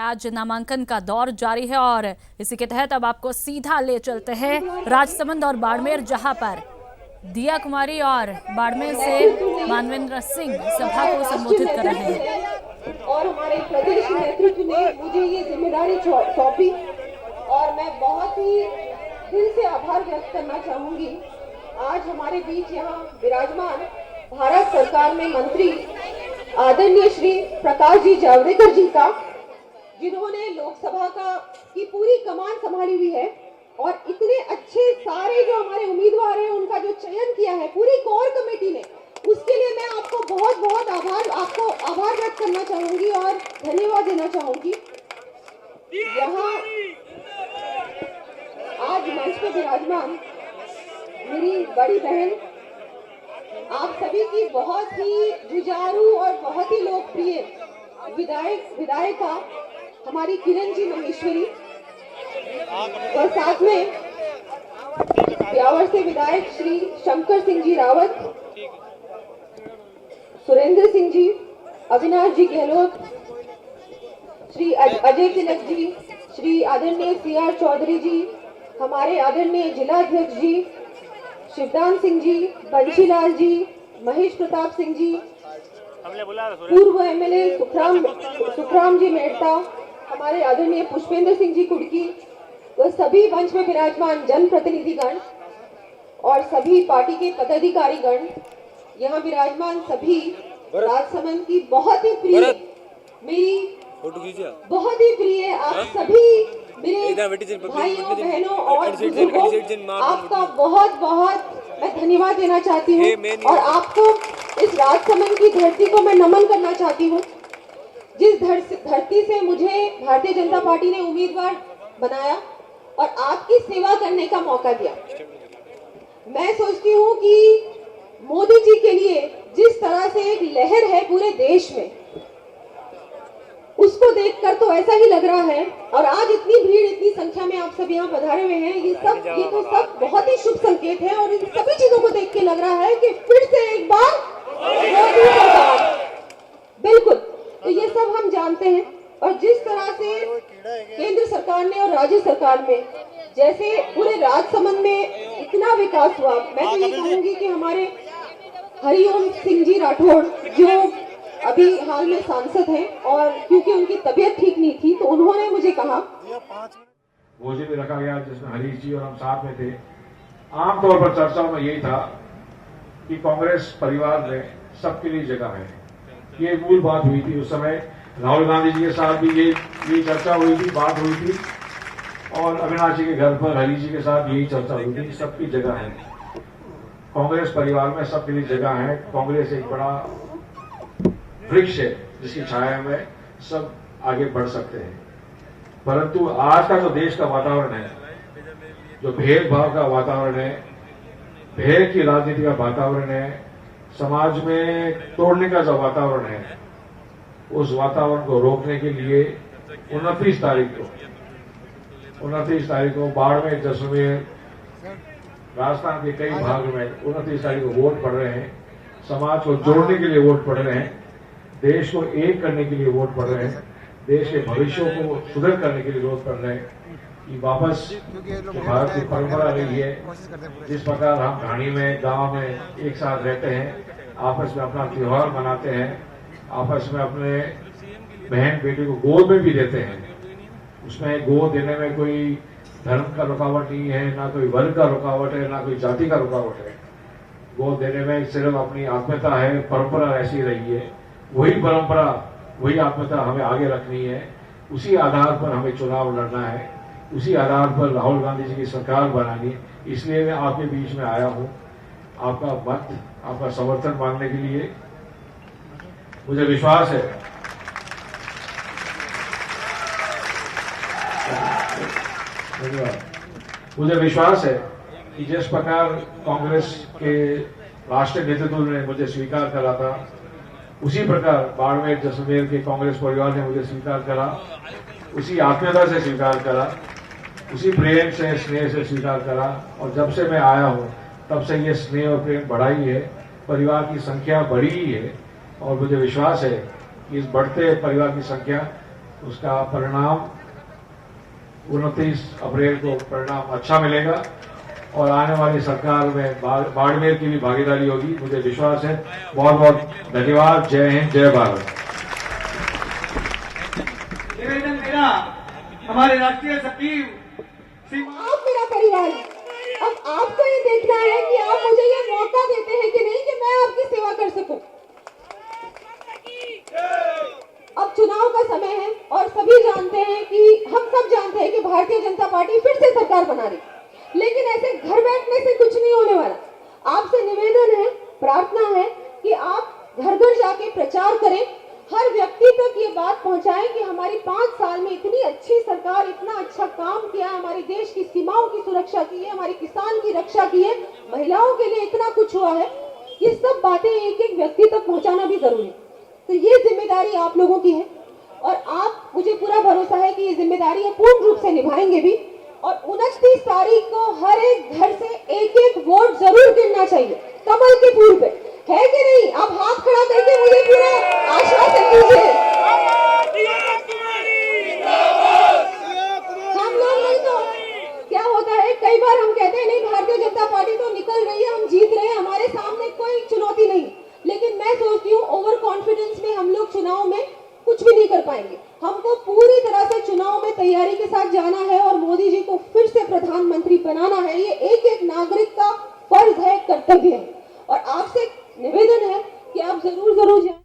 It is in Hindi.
आज नामांकन का दौर जारी है और इसी के तहत अब आपको सीधा ले चलते हैं राजसमंद और बाड़मेर, जहां पर दिया कुमारी और बाड़मेर से मानवेंद्र सिंह सभा को संबोधित कर रहे हैं। और हमारे प्रदेश नेतृत्व ने मुझे ये जिम्मेदारी सौंपी और मैं बहुत ही दिल से आभार व्यक्त करना चाहूंगी। आज हमारे बीच यहाँ विराजमान भारत सरकार में मंत्री आदरणीय श्री प्रकाश जी जावड़ेकर जी का, जिन्होंने लोकसभा की पूरी कमान संभाली हुई है और इतने अच्छे सारे जो हमारे उम्मीदवार हैं उनका जो चयन किया है पूरी कोर कमेटी ने, उसके लिए मैं आपको बहुत आभार व्यक्त करना चाहूंगी और धन्यवाद देना चाहूंगी। यहाँ आज मंच पर विराजमान मेरी बड़ी बहन, आप सभी की बहुत ही जुझारू और बहुत ही लोकप्रिय विधायिका हमारी किरण जी महेश्वरी, और साथ में ब्यावर से विधायक श्री शंकर सिंह जी रावत, सुरेंद्र सिंह जी, अविनाश जी गहलोत, श्री अजय तिलक जी, श्री आदरणीय CR चौधरी जी, हमारे आदरणीय जिलाध्यक्ष जी शिवदान सिंह जी, बंशीलाल जी, महेश प्रताप सिंह जी, पूर्व MLA सुखराम जी मेड़ता, हमारे आदरणीय पुष्पेंद्र सिंह जी कुड़की, वह सभी मंच में विराजमान जनप्रतिनिधिगण और सभी पार्टी के पदाधिकारीगण, यहाँ विराजमान सभी राजसमंद की बहुत ही प्रिय, मेरी बहुत ही प्रिय आप सभी मेरे भाइयों बहनों और बुजुर्गों, आपका बहुत मैं धन्यवाद देना चाहती हूँ और आपको इस राजसमंद की धरती को मैं नमन करना चाहती हूँ, जिस धरती से मुझे भारतीय जनता पार्टी ने उम्मीदवार बनाया और आपकी सेवा करने का मौका दिया। मैं सोचती हूँ कि मोदी जी के लिए जिस तरह से एक लहर है पूरे देश में, उसको देखकर तो ऐसा ही लग रहा है, और आज इतनी भीड़ इतनी संख्या में आप सब यहाँ पधारे हुए हैं, ये तो सब बहुत ही शुभ संकेत है और इन सभी चीजों को देख के लग रहा है कि फिर से एक बार मोदी सरकार, बिल्कुल, तो ये सब हम जानते हैं। और जिस तरह से केंद्र सरकार ने और राज्य सरकार में जैसे पूरे राजसमंद में इतना विकास हुआ, मैं तो ये कहूंगी कि हमारे हरिओम सिंह जी राठौड़ जो अभी हाल में सांसद हैं, और क्योंकि उनकी तबीयत ठीक नहीं थी तो उन्होंने मुझे कहा, भोजन भी रखा गया जिसमें हरीश जी और हम साथ में थे। आमतौर पर चर्चाओं में यही था कि कांग्रेस परिवार में सबके लिए जगह है, ये मूल बात हुई थी। उस समय राहुल गांधी जी के साथ भी ये चर्चा हुई थी, बात हुई थी, और अविनाश जी के घर पर हरीश जी के साथ यही चर्चा हुई थी, सबकी जगह है कांग्रेस परिवार में, सबके लिए जगह है। कांग्रेस एक बड़ा वृक्ष है जिसकी छाया में सब आगे बढ़ सकते हैं। परंतु आज का जो देश का वातावरण है, जो भेदभाव का वातावरण है, भेद की राजनीति का वातावरण है, समाज में तोड़ने का जो वातावरण है, उस वातावरण को रोकने के लिए 29 तारीख को बाड़मेर, जैसलमेर, राजस्थान के कई भाग में 29 तारीख को वोट पड़ रहे हैं। समाज को जोड़ने के लिए वोट पड़ रहे हैं, देश को एक करने के लिए वोट पड़ रहे हैं, देश के भविष्य को सुदृढ़ करने के लिए वोट पड़ रहे हैं। कि वापस भारत की परंपरा रही है, जिस प्रकार हम घाणी में, गांव में एक साथ रहते हैं, आपस में अपना त्योहार मनाते हैं, आपस में अपने बहन बेटी को गोद में भी देते हैं, उसमें गोद देने में कोई धर्म का रुकावट नहीं है, ना कोई वर्ग का रुकावट है, ना कोई जाति का रुकावट है। गोद देने में सिर्फ अपनी आत्मीयता है, परंपरा ऐसी रही है, वही परंपरा, वही आत्मीयता हमें आगे रखनी है। उसी आधार पर हमें चुनाव लड़ना है, उसी आधार पर राहुल गांधी जी की सरकार बनानी है। इसलिए मैं आपके बीच में आया हूं, आपका मत, आपका समर्थन मांगने के लिए। मुझे विश्वास है मुझे विश्वास है कि जिस प्रकार कांग्रेस के राष्ट्रीय नेतृत्व ने मुझे स्वीकार करा था, उसी प्रकार बाड़मेर, जैसलमेर के कांग्रेस परिवार ने मुझे स्वीकार करा, उसी आत्मीयता से स्वीकार करा, उसी प्रेम से, स्नेह से स्वीकार करा। और जब से मैं आया हूं तब से ये स्नेह और प्रेम बढ़ा ही है, परिवार की संख्या बढ़ी ही है, और मुझे विश्वास है कि इस बढ़ते परिवार की संख्या उसका परिणाम 29 अप्रैल को परिणाम अच्छा मिलेगा और आने वाली सरकार में बाड़मेर की भी भागीदारी होगी, मुझे विश्वास है। बहुत बहुत धन्यवाद। जय हिंद, जय भारत। निवेदन मेरा हमारे राष्ट्रीय सचिव आप मेरा परिवार है। अब आपको ये देखना है कि आप मुझे ये मौका देते हैं कि नहीं कि मैं आपकी सेवा कर सकूं। अब चुनाव का समय है और सभी जानते हैं कि हम सब जानते हैं कि भारतीय जनता पार्टी फिर से सरकार बना रही, लेकिन ऐसे घर बैठने से कुछ नहीं होने वाला। आपसे निवेदन है, प्रार्थना है कि आप घर घर जाके प्रचार करें, हर व्यक्ति तक ये बात पहुंचाएं कि हमारी 5 साल में इतनी अच्छी सरकार, इतना अच्छा काम किया, हमारे देश की सीमाओं की सुरक्षा की है, हमारे किसान की रक्षा की है, महिलाओं के लिए इतना कुछ हुआ है। ये सब बातें एक एक व्यक्ति तक पहुंचाना भी जरूरी है। तो ये जिम्मेदारी आप लोगों की है और आप, मुझे पूरा भरोसा है कि ये जिम्मेदारी पूर्ण रूप से निभाएंगे भी। और 29 तारीख को हर एक घर से एक एक वोट जरूर गिरना चाहिए कमल के फूल पे, है कि नहीं? आप हाथ खड़ा करके मुझे पूरा आश्वासन दीजिए। हम लोग नहीं तो क्या होता है, कई बार हम कहते हैं नहीं भारतीय जनता पार्टी तो निकल रही है, हम जीत रहे हैं, हमारे सामने कोई चुनौती नहीं। लेकिन मैं सोचती हूँ ओवर कॉन्फिडेंस में हम लोग चुनाव में कुछ भी नहीं कर पाएंगे। हमको पूरी तरह से चुनाव में तैयारी के साथ जाना है और मोदी जी को फिर से प्रधानमंत्री बनाना है। ये एक एक नागरिक का फर्ज है, कर्तव्य है। और आपसे निवेदन है कि आप जरूर जाएं।